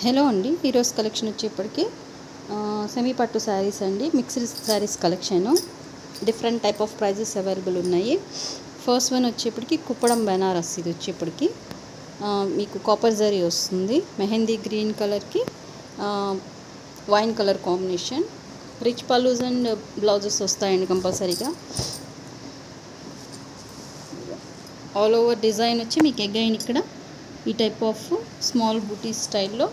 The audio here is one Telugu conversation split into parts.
హలో అండి, ఈరోజు కలెక్షన్ వచ్చేప్పటికి సెమీ పట్టు శారీస్ అండి. Mixed saris collection. Different type of prices available ఉన్నాయి. ఫస్ట్ వన్ వచ్చేప్పటికి కుప్పడం బెనారస్. ఇది వచ్చేప్పటికి మీకు కాపర్ జరీ వస్తుంది. మెహందీ గ్రీన్ కలర్కి wine colour combination. Rich pallus and blouses వస్తాయండి కంపల్సరీగా. ఆల్ ఓవర్ డిజైన్ వచ్చి మీకు అగైన్ ఇక్కడ ఈ టైప్ ఆఫ్ స్మాల్ బూటీ స్టైల్లో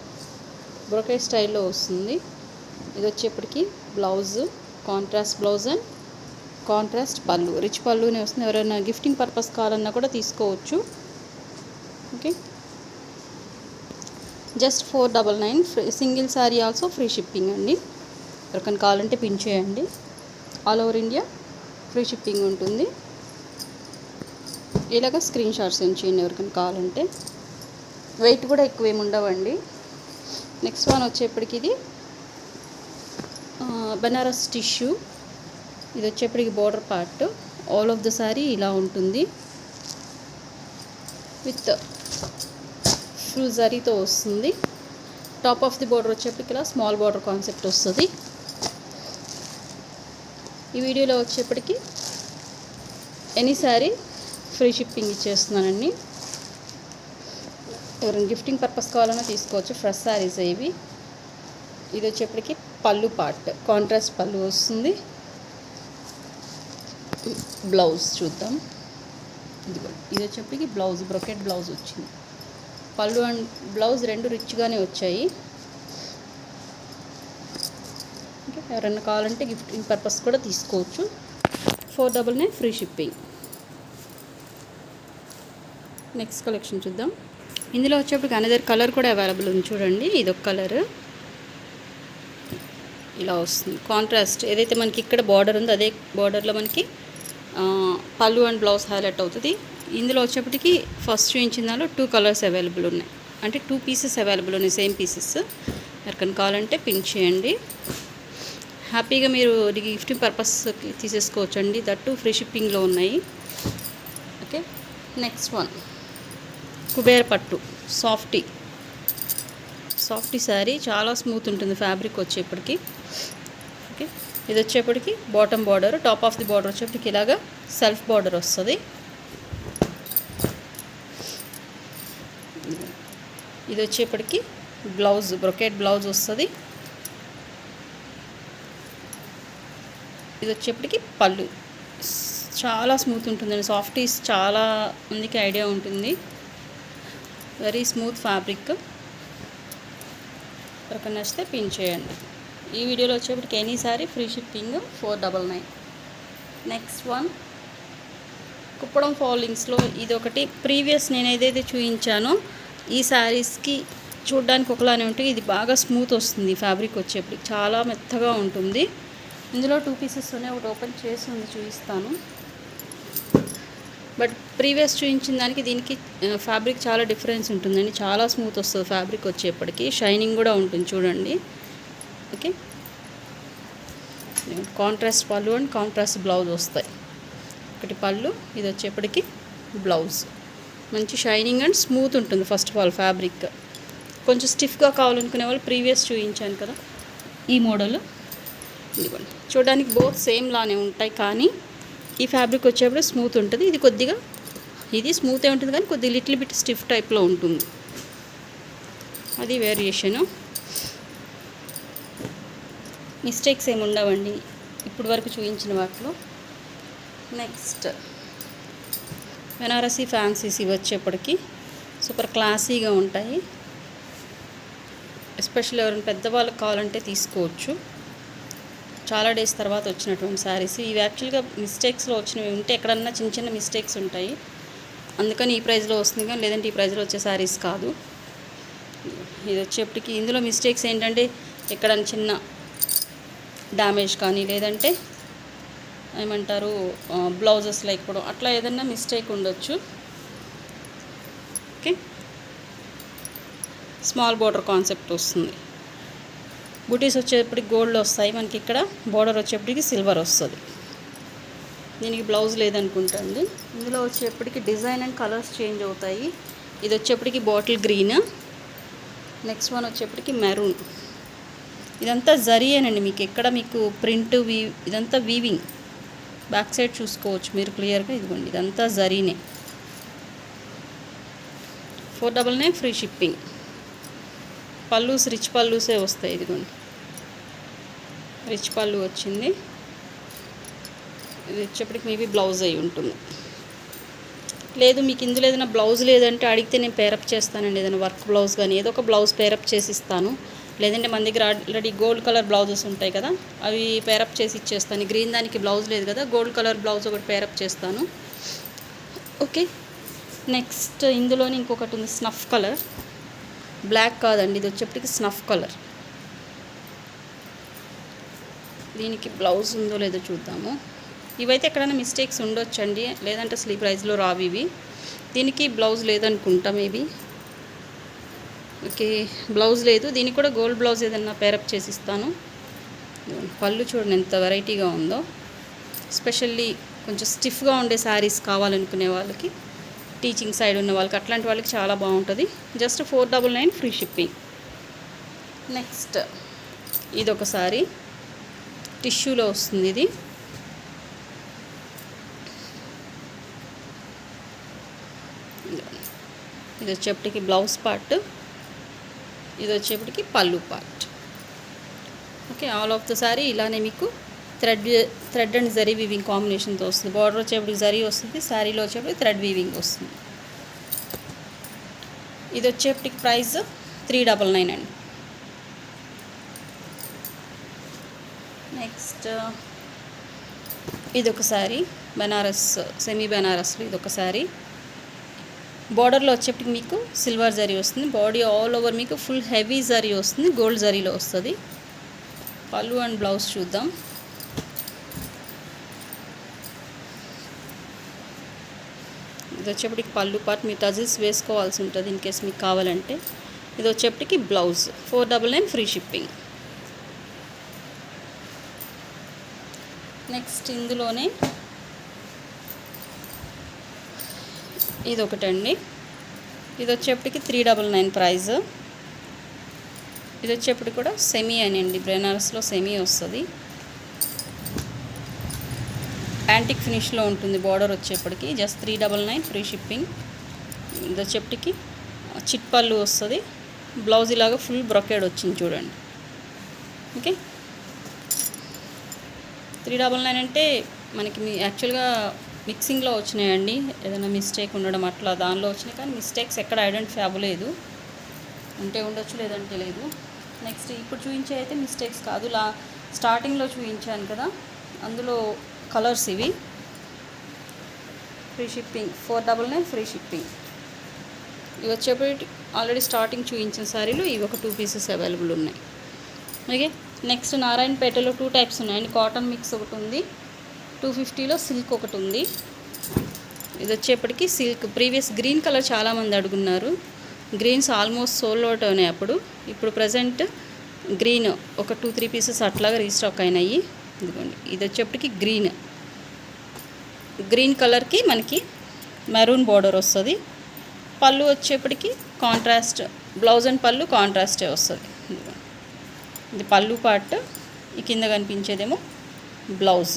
బ్రోకెట్ స్టైల్లో వస్తుంది. ఇది వచ్చేప్పటికి blouse, contrast blouse and contrast పళ్ళు. రిచ్ పళ్ళునే వస్తుంది. ఎవరైనా గిఫ్టింగ్ పర్పస్ కావాలన్నా కూడా తీసుకోవచ్చు. Okay, just 499. Single sari also free shipping అండి. ఎవరికైనా కావాలంటే పిన్ చేయండి. All over India free shipping ఉంటుంది. ఇలాగ స్క్రీన్ షాట్స్ సెండ్ చేయండి ఎవరికైనా కావాలంటే. వెయిట్ కూడా ఎక్కువ ఏమి ఉండవండి. నెక్స్ట్ వన్ వచ్చేప్పటికి ఇది బనారస్ టిష్యూ. ఇది వచ్చేప్పటికి border part. All of the sari ఇలా ఉంటుంది. విత్ ఫుల్ జరీతో వస్తుంది. టాప్ ఆఫ్ ది బోర్డర్ వచ్చేప్పటికి ఇలా స్మాల్ బోర్డర్ కాన్సెప్ట్ వస్తుంది. ఈ వీడియోలో వచ్చేప్పటికి ఎనీ శారీ ఫ్రీ షిప్పింగ్ ఇచ్చేస్తున్నానండి. ఎవరైనా గిఫ్టింగ్ పర్పస్ కావాలన్నా తీసుకోవచ్చు. ఫ్రెష్ శారీస్ ఇవి. ఇది వచ్చేప్పటికి పళ్ళు పార్ట్, కాంట్రాస్ట్ పళ్ళు వస్తుంది. బ్లౌజ్ చూద్దాం. ఇది వచ్చేప్పటికి బ్లౌజ్, బ్రొకెట్ బ్లౌజ్ వచ్చింది. పళ్ళు అండ్ బ్లౌజ్ రెండు రిచ్గానే వచ్చాయి. ఓకే, ఎవరైనా కావాలంటే గిఫ్టింగ్ పర్పస్ కూడా తీసుకోవచ్చు. 499 ఫ్రీ షిప్పింగ్. నెక్స్ట్ కలెక్షన్ చూద్దాం. ఇందులో వచ్చేప్పటికి అనదర్ కలర్ కూడా అవైలబుల్ ఉంది. చూడండి, ఇదొక కలర్ ఇలా వస్తుంది. కాంట్రాస్ట్ ఏదైతే మనకి ఇక్కడ బార్డర్ ఉందో అదే బార్డర్లో మనకి పళ్ళు అండ్ బ్లౌజ్ హైలైట్ అవుతుంది. ఇందులో వచ్చేప్పటికి ఫస్ట్ చూపించిన దానిలో 2 కలర్స్ అవైలబుల్ ఉన్నాయి. అంటే 2 పీసెస్ అవైలబుల్ ఉన్నాయి, సేమ్ పీసెస్. ఎవరికైనా కావాలంటే పిన్ చేయండి. హ్యాపీగా మీరు గిఫ్టింగ్ పర్పస్ తీసేసుకోవచ్చు అండి. దట్టు ఫ్రీ షిప్పింగ్లో ఉన్నాయి. ఓకే, నెక్స్ట్ వన్ కుబేర పట్టు సాఫ్టీ శారీ. చాలా స్మూత్ ఉంటుంది ఫ్యాబ్రిక్ వచ్చేప్పటికి. ఓకే, ఇది వచ్చేప్పటికి bottom border. Top of the border వచ్చేప్పటికి ఇలాగా సెల్ఫ్ బార్డర్ వస్తుంది. ఇది వచ్చేప్పటికి బ్లౌజ్, బ్రొకెట్ బ్లౌజ్ వస్తుంది. ఇది వచ్చేప్పటికి పళ్ళు. చాలా స్మూత్ ఉంటుందండి. సాఫ్టీస్ చాలా మందికి ఐడియా ఉంటుంది. Very smooth fabric. ఎవరికైనా నచ్చితే పిన్ చేయండి. ఈ వీడియోలో వచ్చేప్పటికి any sari free shipping 499. Next one Kuppadam ఫాలింగ్స్లో ఇది ఒకటి. ప్రీవియస్ నేను ఏదైతే చూపించానో ఈ శారీస్కి చూడడానికి ఒకలానే ఉంటుంది. ఇది బాగా స్మూత్ వస్తుంది. ఫ్యాబ్రిక్ వచ్చేప్పటికి చాలా మెత్తగా ఉంటుంది. ఇందులో 2 పీసెస్ ఉన్నాయి. ఒకటి ఓపెన్ చేసి ఉంది, చూపిస్తాను. బట్ ప్రీవియస్ చూపించిన దానికి దీనికి ఫ్యాబ్రిక్ చాలా డిఫరెన్స్ ఉంటుందండి. చాలా స్మూత్ వస్తుంది ఫ్యాబ్రిక్ వచ్చేప్పటికి. షైనింగ్ కూడా ఉంటుంది చూడండి. ఓకే, కాంట్రాస్ట్ పళ్ళు అండ్ కాంట్రాస్ట్ బ్లౌజ్ వస్తాయి. ఒకటి పళ్ళు, ఇది వచ్చేప్పటికి బ్లౌజ్. మంచి షైనింగ్ అండ్ స్మూత్ ఉంటుంది. ఫస్ట్ ఆఫ్ ఆల్ ఫ్యాబ్రిక్ కొంచెం స్టిఫ్గా కావాలనుకునే వాళ్ళు ప్రీవియస్ చూపించాను కదా ఈ మోడల్. ఇదిగోండి, చూడడానికి బోత్ సేమ్ లానే ఉంటాయి, కానీ ఈ ఫ్యాబ్రిక్ వచ్చేప్పుడు స్మూత్ ఉంటుంది. ఇది కొద్దిగా ఇది స్మూతే ఉంటుంది, కానీ కొద్దిగా లిటిల్ బిట్ స్టిఫ్ టైప్లో ఉంటుంది. అది వేరియేషను. మిస్టేక్స్ ఏమి ఉండవండి ఇప్పుడు వరకు చూపించిన వాటిలో. Next Banarasi fancies. ఇవి వచ్చేప్పటికి సూపర్ క్లాసీగా ఉంటాయి. ఎస్పెషల్లీ ఎవరైనా పెద్దవాళ్ళకి కావాలంటే తీసుకోవచ్చు. చాలా డేస్ తర్వాత వచ్చినటువంటి శారీస్ ఇవి. యాక్చువల్గా మిస్టేక్స్లో వచ్చినవి ఉంటే ఎక్కడన్నా చిన్న చిన్న మిస్టేక్స్ ఉంటాయి, అందుకని ఈ ప్రైస్లో వస్తుంది, కానీ లేదంటే ఈ ప్రైస్లో వచ్చే శారీస్ కాదు. ఇది వచ్చేప్పటికి ఇందులో మిస్టేక్స్ ఏంటంటే ఎక్కడన్నా చిన్న డ్యామేజ్ కానీ, లేదంటే ఏమంటారు బ్లౌజెస్ లేకపోవడం, అట్లా ఏదన్నా మిస్టేక్ ఉండొచ్చు. ఓకే, స్మాల్ బోర్డర్ కాన్సెప్ట్ వస్తుంది. బూటీస్ వచ్చేప్పటికి గోల్డ్ వస్తాయి మనకి. ఇక్కడ బోర్డర్ వచ్చేప్పటికి సిల్వర్ వస్తుంది. దీనికి బ్లౌజ్ లేదనుకుంటా అండి. ఇందులో వచ్చేప్పటికి డిజైన్ అండ్ కలర్స్ చేంజ్ అవుతాయి. ఇది వచ్చేప్పటికి బాటిల్ గ్రీన్, నెక్స్ట్ వన్ వచ్చేప్పటికి మెరూన్. ఇదంతా జరీయేనండి, మీకు ఎక్కడ మీకు ప్రింట్ ఇదంతా వీవింగ్. బ్యాక్ సైడ్ చూసుకోవచ్చు మీరు క్లియర్గా. ఇదిగోండి ఇదంతా జరీనే. 499 ఫ్రీ షిప్పింగ్. పల్లూస్ రిచ్ పల్లూసే వస్తాయి. ఇదిగోండి రిచ్ పళ్ళు వచ్చింది. ఇది వచ్చేప్పటికి మేబీ బ్లౌజ్ అయి ఉంటుంది. లేదు మీకు ఇందులో ఏదైనా బ్లౌజ్ లేదంటే అడిగితే నేను పేరప్ చేస్తానండి. ఏదైనా వర్క్ బ్లౌజ్ కానీ ఏదో ఒక బ్లౌజ్ పేరప్ చేసి ఇస్తాను. లేదంటే మన దగ్గర ఆల్రెడీ గోల్డ్ కలర్ బ్లౌజెస్ ఉంటాయి కదా, అవి పేరప్ చేసి ఇచ్చేస్తాను. గ్రీన్ దానికి బ్లౌజ్ లేదు కదా, గోల్డ్ కలర్ బ్లౌజ్ ఒకటి పేరప్ చేస్తాను. ఓకే, నెక్స్ట్ ఇందులోనే ఇంకొకటి ఉంది స్నఫ్ కలర్. బ్లాక్ కాదండి, ఇది వచ్చేప్పటికి స్నఫ్ కలర్. దీనికి బ్లౌజ్ ఉందో లేదో చూద్దాము. ఇవైతే ఎక్కడైనా మిస్టేక్స్ ఉండొచ్చండి, లేదంటే అసలు ఈ ప్రైస్లో రావు ఇవి. దీనికి బ్లౌజ్ లేదనుకుంటా మేబీ. ఓకే, బ్లౌజ్ లేదు. దీనికి కూడా గోల్డ్ బ్లౌజ్ ఏదన్నా పేరప్ చేసి ఇస్తాను. పళ్ళు చూడండి ఎంత వెరైటీగా ఉందో. స్పెషల్లీ కొంచెం స్టిఫ్గా ఉండే శారీస్ కావాలనుకునే వాళ్ళకి, టీచింగ్ సైడ్ ఉన్న వాళ్ళకి, అట్లాంటి వాళ్ళకి చాలా బాగుంటుంది. Just 499 free shipping. నెక్స్ట్ ఇదొక సారీ టిష్యూలో వస్తుంది. ఇది వచ్చేప్పటికి బ్లౌజ్ పార్ట్, ఇది వచ్చేప్పటికి పళ్ళు part. Okay, all of the sorry ఇలానే మీకు థ్రెడ్ అండ్ జరీ వీవింగ్ కాంబినేషన్తో వస్తుంది. బార్డర్ వచ్చేప్పటికి జరీ వస్తుంది, శారీలో వచ్చేప్పటికి థ్రెడ్ వీవింగ్ వస్తుంది. ఇది వచ్చేప్పటికి ప్రైస్ 399 అండి. నెక్స్ట్ ఇదొక సారీ బనారస్, సెమీ బనారస్లో ఇదొక సారీ. బార్డర్లో వచ్చేప్పటికి మీకు సిల్వర్ జరీ వస్తుంది. బాడీ ఆల్ ఓవర్ మీకు ఫుల్ హెవీ జరీ వస్తుంది, గోల్డ్ జరీలో వస్తుంది. పళ్ళు అండ్ బ్లౌజ్ చూద్దాం. ఇది వచ్చేప్పటికి పళ్ళు పార్ట్, మీ టజిల్స్ వేసుకోవాల్సి ఉంటుంది ఇన్ కేస్ మీకు కావాలంటే. ఇది వచ్చేప్పటికి బ్లౌజ్ 499 ఫ్రీ షిప్పింగ్. నెక్స్ట్ ఇందులోనే ఇది ఒకటండి. ఇది వచ్చేప్పటికి 399 ప్రైస్. ఇది వచ్చేప్పటికి కూడా సెమీ అనండి, బెనారస్లో సెమీ వస్తుంది. యాంటిక్ ఫినిష్లో ఉంటుంది. బార్డర్ వచ్చేప్పటికి జస్ట్ 399 ఫ్రీ షిప్పింగ్. ఇది వచ్చేప్పటికి చిట్ పళ్ళు వస్తుంది. బ్లౌజ్ ఇలాగా ఫుల్ బ్రొకేడ్ వచ్చింది చూడండి. ఓకే, 399 అంటే మనకి యాక్చువల్గా మిక్సింగ్లో వచ్చినాయండి, ఏదైనా మిస్టేక్ ఉండడం అట్లా దానిలో వచ్చినాయి. కానీ మిస్టేక్స్ ఎక్కడ ఐడెంటిఫై అవ్వలేదు. ఉంటే ఉండొచ్చు, లేదంటే లేదు. నెక్స్ట్ ఇప్పుడు చూపించే అయితే మిస్టేక్స్ కాదు. స్టార్టింగ్లో చూపించాను కదా, అందులో కలర్స్ ఇవి. Free shipping 499 free shipping. ఇవి వచ్చేప్పటి ఆల్రెడీ స్టార్టింగ్ చూపించిన సారీలు ఇవి ఒక 2 పీసెస్ అవైలబుల్ ఉన్నాయి. ఓకే, నెక్స్ట్ నారాయణపేటలో 2 టైప్స్ ఉన్నాయండి. కాటన్ మిక్స్ ఒకటి ఉంది, 250లో సిల్క్ ఒకటి ఉంది. ఇది వచ్చేప్పటికి సిల్క్. ప్రీవియస్ గ్రీన్ కలర్ చాలామంది అడుగున్నారు. గ్రీన్స్ ఆల్మోస్ట్ సోల్డ్ అవుట్ అయినాయి అప్పుడు. ఇప్పుడు ప్రజెంట్ గ్రీన్ ఒక 2-3 పీసెస్ అట్లాగా రీస్టాక్ అయినాయి. ఇదిగోండి, ఇది వచ్చేప్పటికి గ్రీన్ కలర్కి మనకి మెరూన్ బార్డర్ వస్తుంది. పళ్ళు వచ్చేప్పటికి కాంట్రాస్ట్, బ్లౌజ్ అండ్ పళ్ళు కాంట్రాస్టే వస్తుంది. ఇది పళ్ళు పార్ట్, ఈ కింద కనిపించేదేమో బ్లౌజ్.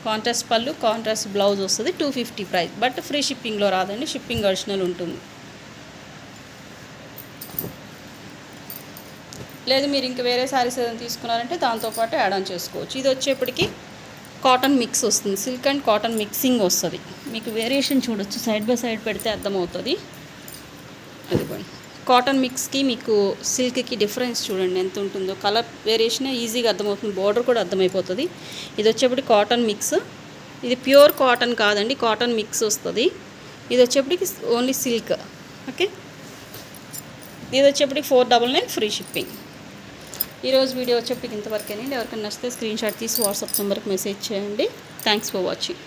కాంట్రాస్ట్ పళ్ళు కాంట్రాస్ట్ బ్లౌజ్ వస్తుంది. 250 ప్రైస్. బట్ ఫ్రీ షిప్పింగ్లో రాదండి, షిప్పింగ్ అడిషనల్ ఉంటుంది. లేదు మీరు ఇంకా వేరే శారీస్ ఏదైనా తీసుకున్నారంటే దాంతోపాటు యాడ్ ఆన్ చేసుకోవచ్చు. ఇది వచ్చేప్పటికి కాటన్ మిక్స్ వస్తుంది, సిల్క్ అండ్ కాటన్ మిక్సింగ్ వస్తుంది. మీకు వేరియేషన్ చూడొచ్చు, సైడ్ బై సైడ్ పెడితే అర్థమవుతుంది. అదిగోండి, కాటన్ మిక్స్కి మీకు సిల్క్కి డిఫరెన్స్ చూడండి ఎంత ఉంటుందో. కలర్ వేరియేషన్ ఈజీగా అర్థమవుతుంది, బార్డర్ కూడా అర్థమైపోతుంది. ఇది వచ్చేప్పటికి కాటన్ మిక్స్. ఇది ప్యూర్ కాటన్ కాదండి, కాటన్ మిక్స్ వస్తుంది. ఇది వచ్చేప్పటికి ఓన్లీ సిల్క్. ఓకే, ఇది వచ్చేప్పటికి 499 ఫ్రీ షిప్పింగ్. ఈరోజు వీడియో వచ్చేప్పటికి ఇంతవరకేనండి. ఎవరికైనా నచ్చితే స్క్రీన్ షాట్ తీసి వాట్సాప్ నెంబర్కి మెసేజ్ చేయండి. Thanks for watching.